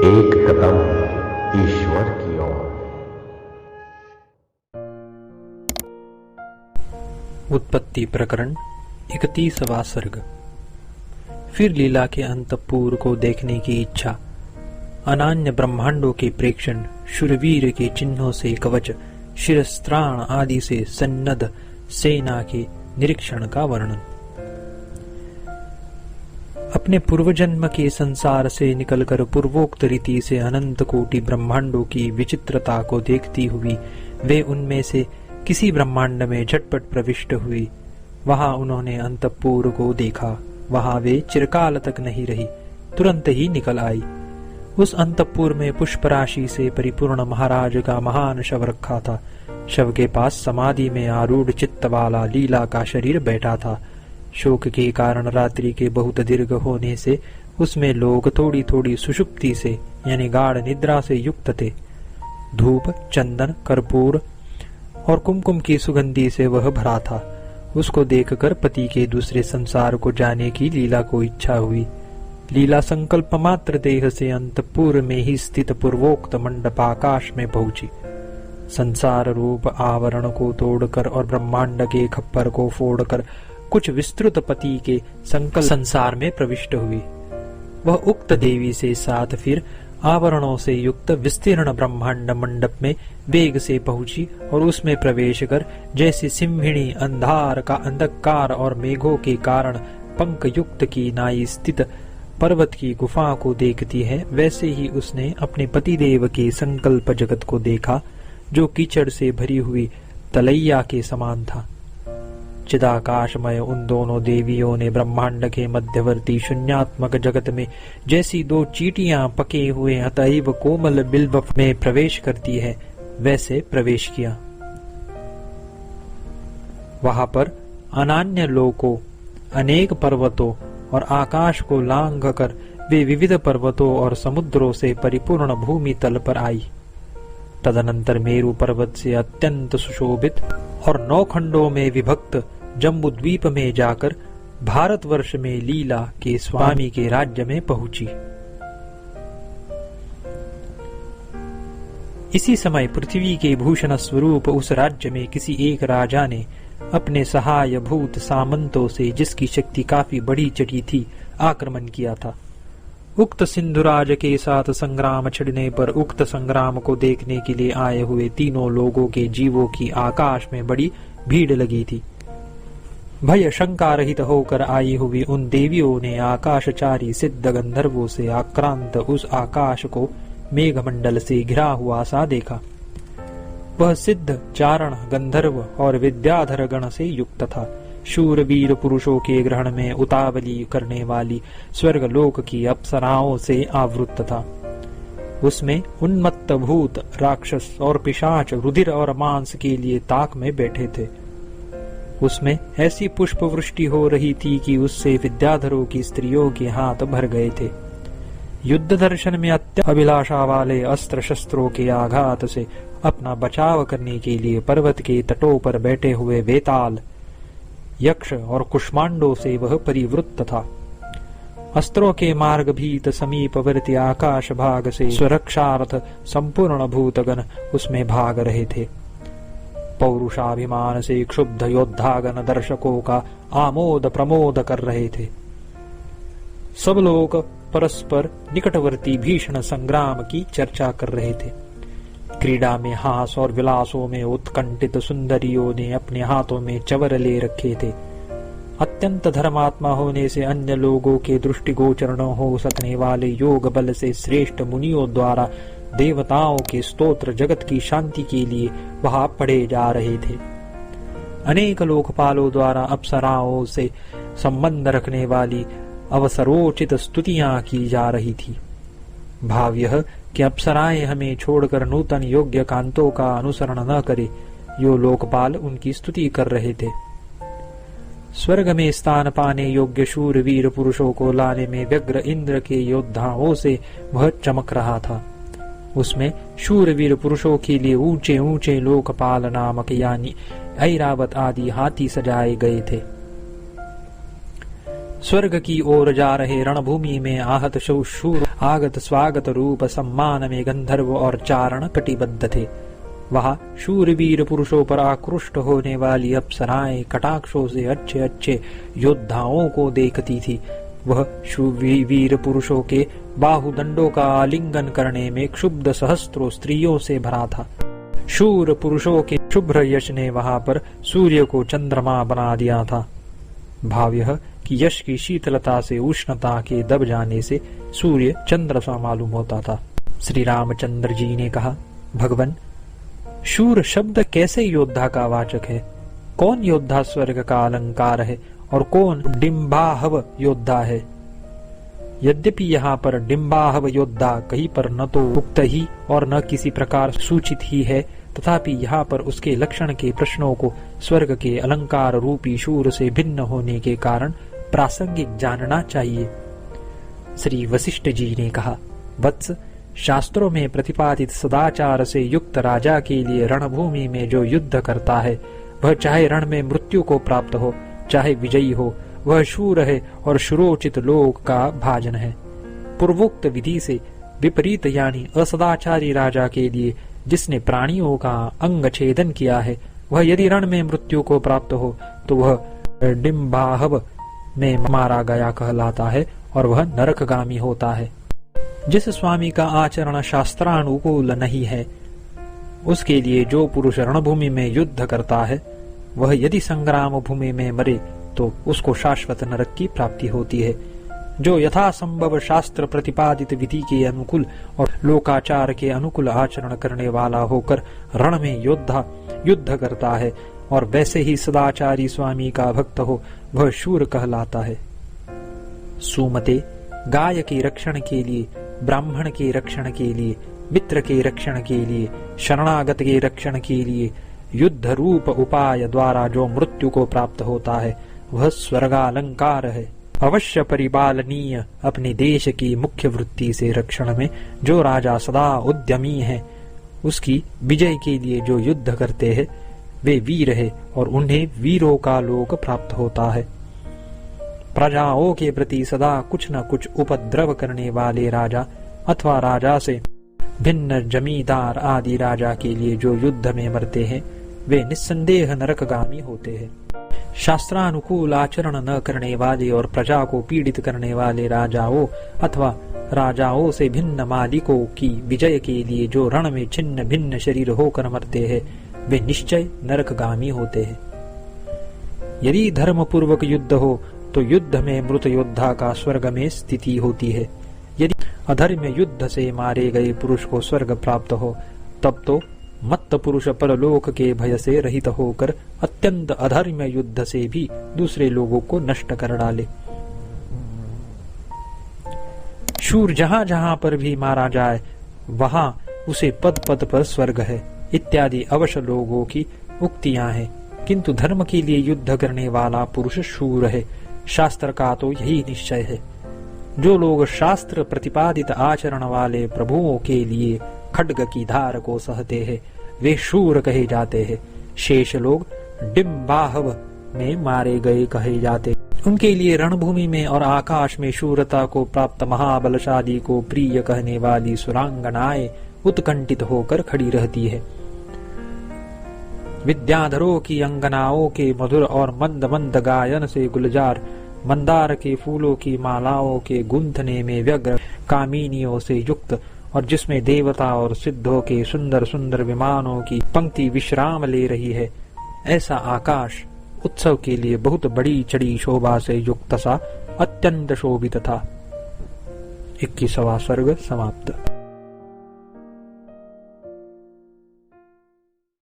एक कदम ईश्वर की ओर। उत्पत्ति प्रकरण 31वां सर्ग। फिर लीला के अंतःपुर को देखने की इच्छा, अनान्य ब्रह्मांडों के प्रेक्षण, शूरवीर के चिन्हों से कवच, शिरस्त्राण आदि से सन्नद्ध सेना के निरीक्षण का वर्णन। अपने पूर्वजन्म के संसार से निकलकर पूर्वोक्त रीति से अनंत कोटि ब्रह्मांडों की विचित्रता को देखती हुई वे उनमें से किसी ब्रह्मांड में झटपट प्रविष्ट हुई। वहां उन्होंने अंतःपुर को देखा। वहां वे चिरकाल तक नहीं रही, तुरंत ही निकल आई। उस अंतःपुर में पुष्प राशि से परिपूर्ण महाराज का महान शव रखा था। शव के पास समाधि में आरूढ़ चित्त वाला लीला का शरीर बैठा था। शोक के कारण रात्रि के बहुत दीर्घ होने से उसमें लोग थोड़ी थोड़ी सुषुप्ति से यानी गाढ़ निद्रा से युक्त थे। धूप, चंदन, कर्पूर और कुमकुम की सुगंधि से वह भरा था। उसको देखकर पति के दूसरे संसार को जाने की लीला को इच्छा हुई। लीला संकल्प मात्र देह से अंतःपुर में ही स्थित पूर्वोक्त मंडप आकाश में पहुंची। संसार रूप आवरण को तोड़कर और ब्रह्मांड के खप्पर को फोड़कर कुछ विस्तृत पति के संकल्प संसार में प्रविष्ट हुई। वह उक्त देवी से साथ फिर आवरणों से युक्त विस्तीर्ण ब्रह्मांड मंडप में वेग से पहुंची और उसमें प्रवेश कर जैसे सिंहिणी अंधकार और मेघों के कारण पंख युक्त की नाई स्थित पर्वत की गुफा को देखती है, वैसे ही उसने अपने पतिदेव के संकल्प जगत को देखा, जो कीचड़ से भरी हुई तलैया के समान था। चिदाकाशमय उन दोनों देवियों ने ब्रह्मांड के मध्यवर्ती शून्यात्मक जगत में जैसी दो चींटियां पके हुए अतएव कोमल बिल्व में प्रवेश करती है, वैसे प्रवेश किया। वहां पर अनान्य लोकों, अनेक पर्वतों और आकाश को लांघ कर वे विविध पर्वतों और समुद्रों से परिपूर्ण भूमि तल पर आई। तदनंतर मेरु पर्वत से अत्यंत सुशोभित और 9 खंडों में विभक्त जम्बू द्वीप में जाकर भारतवर्ष में लीला के स्वामी के राज्य में पहुंची। इसी समय पृथ्वी के भूषण स्वरूप उस राज्य में किसी एक राजा ने अपने सहाय भूत सामंतों से, जिसकी शक्ति काफी बढ़ी चढ़ी थी, आक्रमण किया था। उक्त सिंधुराज के साथ संग्राम छिड़ने पर उक्त संग्राम को देखने के लिए आए हुए तीनों लोगों के जीवों की आकाश में बड़ी भीड़ लगी थी। भय शंका रहित होकर आई हुई उन देवियों ने आकाशचारी सिद्ध गंधर्वों से आक्रांत उस आकाश को मेघमंडल से घिरा हुआ सा देखा। वह सिद्ध, चारण, गंधर्व और विद्याधर गण से युक्त था। शूरवीर पुरुषों के ग्रहण में उतावली करने वाली स्वर्गलोक की अप्सराओं से आवृत्त था। उसमें उन्मत्त भूत, राक्षस और पिशाच रुधिर और मांस के लिए ताक में बैठे थे। उसमें ऐसी पुष्प वृष्टि हो रही थी कि उससे विद्याधरों की स्त्रियों के हाथ भर गए थे। युद्ध दर्शन में अत्यंत अभिलाषा वाले अस्त्र शस्त्रों के आघात से अपना बचाव करने के लिए पर्वत के तटों पर बैठे हुए वेताल, यक्ष और कुष्मांडों से वह परिवृत्त था। अस्त्रों के मार्ग भीत समीपवर्ती आकाश भाग से सुरक्षार्थ संपूर्ण भूतगण उसमें भाग रहे थे। पौरुषाभिमान से क्षुब्ध योद्धागण दर्शकों का आमोद प्रमोद कर रहे थे। सब लोग परस्पर निकटवर्ती भीषण संग्राम की चर्चा कर रहे थे। क्रीड़ा में हास और विलासों में उत्कंठित सुंदरियों ने अपने हाथों में चवर ले रखे थे। अत्यंत धर्मात्मा होने से अन्य लोगों के दृष्टिगोचर न हो सकने वाले योग बल से श्रेष्ठ मुनियों द्वारा देवताओं के स्तोत्र जगत की शांति के लिए वहां पढ़े जा रहे थे। अनेक लोकपालों द्वारा अप्सराओं से संबंध रखने वाली अवसरोचित स्तुतियां की जा रही थी। भाव यह कि अप्सराएं हमें छोड़कर नूतन योग्य कांतों का अनुसरण न करे, यो लोकपाल उनकी स्तुति कर रहे थे। स्वर्ग में स्थान पाने योग्य शूरवीर पुरुषों को लाने में व्यग्र इंद्र के योद्धाओं से वह चमक रहा था। उसमें शूरवीर पुरुषों के लिए ऊंचे ऊंचे लोकपाल नामक यानी ऐरावत आदि हाथी सजाए गए थे। स्वर्ग की ओर जा रहे रणभूमि में आहत शूर आगत स्वागत रूप सम्मान में गंधर्व और चारण कटिबद्ध थे। वहां शूरवीर पुरुषों पर आकृष्ट होने वाली अप्सराएं कटाक्षों से अच्छे अच्छे योद्धाओं को देखती थी। वह शूरवीर पुरुषों के बाहुदंडों का आलिंगन करने में क्षुब्ध सहस्त्रों स्त्रियों से भरा था। शूर पुरुषों के शुभ्र यश ने वहां पर सूर्य को चंद्रमा बना दिया था। भाव यह कि यश की शीतलता से उष्णता के दब जाने से सूर्य चंद्र सा मालूम होता था। श्री रामचंद्र जी ने कहा, भगवन, शूर शब्द कैसे योद्धा का वाचक है? कौन योद्धा स्वर्ग का अलंकार है और कौन डिम्बाहव योद्धा है? यद्यपि यहाँ पर डिम्बाहव योद्धा कहीं पर न तो उक्त ही और न किसी प्रकार सूचित ही है, तथापि यहाँ पर उसके लक्षण के प्रश्नों को स्वर्ग के अलंकार रूपी शूर से भिन्न होने के कारण प्रासंगिक जानना चाहिए। श्री वशिष्ठ जी ने कहा, वत्स, शास्त्रों में प्रतिपादित सदाचार से युक्त राजा के लिए रणभूमि में जो युद्ध करता है, वह चाहे रण में मृत्यु को प्राप्त हो चाहे विजयी हो, वह शूर है और शूरोचित लोक का भाजन है। पूर्वोक्त विधि से विपरीत यानी असदाचारी राजा के लिए जिसने प्राणियों का अंग छेदन किया है, वह यदि रण में मृत्यु को प्राप्त हो तो वह डिम्बाहव में मारा गया कहलाता है और वह नरकगामी होता है। जिस स्वामी का आचरण शास्त्रानुकूल नहीं है, उसके लिए जो पुरुष रणभूमि में युद्ध करता है, वह यदि संग्राम भूमि में मरे तो उसको शाश्वत नरक की प्राप्ति होती है। जो यथासंभव शास्त्र प्रतिपादित विधि के अनुकूल और लोकाचार के अनुकूल आचरण करने वाला होकर रण में युद्ध करता है और वैसे ही सदाचारी स्वामी का भक्त हो, वह शूर कहलाता है। सुमते, गाय के रक्षण के लिए, ब्राह्मण के रक्षण के लिए, मित्र के रक्षण के लिए, शरणागत के रक्षण के लिए युद्ध रूप उपाय द्वारा जो मृत्यु को प्राप्त होता है, वह स्वर्गालंकार है। अवश्य परिपालनीय अपने देश की मुख्य वृत्ति से रक्षण में जो राजा सदा उद्यमी है, उसकी विजय के लिए जो युद्ध करते हैं, वे वीर है और उन्हें वीरों का लोक प्राप्त होता है। प्रजाओं के प्रति सदा कुछ न कुछ उपद्रव करने वाले राजा अथवा राजा से भिन्न जमींदार आदि राजा के लिए जो युद्ध में मरते हैं, वे निस्संदेह नरकगामी होते हैं। शास्त्रानुकूल आचरण न करने वाले और प्रजा को पीड़ित करने वाले राजाओं अथवा राजाओं से भिन्न मालिकों की विजय के लिए जो रण में छिन्न भिन्न शरीर होकर मरते हैं, वे निश्चय नरकगामी होते हैं। यदि धर्म पूर्वक युद्ध हो तो युद्ध में मृत योद्धा का स्वर्ग में स्थिति होती है। यदि अधर्म युद्ध से मारे गए पुरुष को स्वर्ग प्राप्त हो, तब तो मत्त पुरुष परलोक के भय से रहित होकर अत्यंत अधर्म युद्ध से भी दूसरे लोगों को नष्ट कर डाले। शूर जहां जहां पर भी मारा जाए, वहां उसे पद पद पर स्वर्ग है इत्यादि अवश्य लोगों की उक्तियां हैं, किंतु धर्म के लिए युद्ध करने वाला पुरुष शूर है। शास्त्र का तो यही निश्चय है। जो लोग शास्त्र प्रतिपादित आचरण वाले प्रभुओं के लिए खड्ग की धार को सहते हैं, वे शूर कहे जाते हैं। शेष लोग डिम्बाहव में मारे गए कहे जाते। उनके लिए रणभूमि में और आकाश में शूरता को प्राप्त महाबलशाली को प्रिय कहने वाली सुरांगनाएं उत्कंठित होकर खड़ी रहती है। विद्याधरों की अंगनाओं के मधुर और मंद मंद गायन से गुलजार, मंदार के फूलों की मालाओं के गुंथने में व्यग्र कामिनियों से युक्त और जिसमें देवता और सिद्धों के सुंदर सुंदर विमानों की पंक्ति विश्राम ले रही है, ऐसा आकाश उत्सव के लिए बहुत बड़ी चढ़ी शोभा से युक्त सा अत्यंत शोभित था। 21वां सर्ग समाप्त।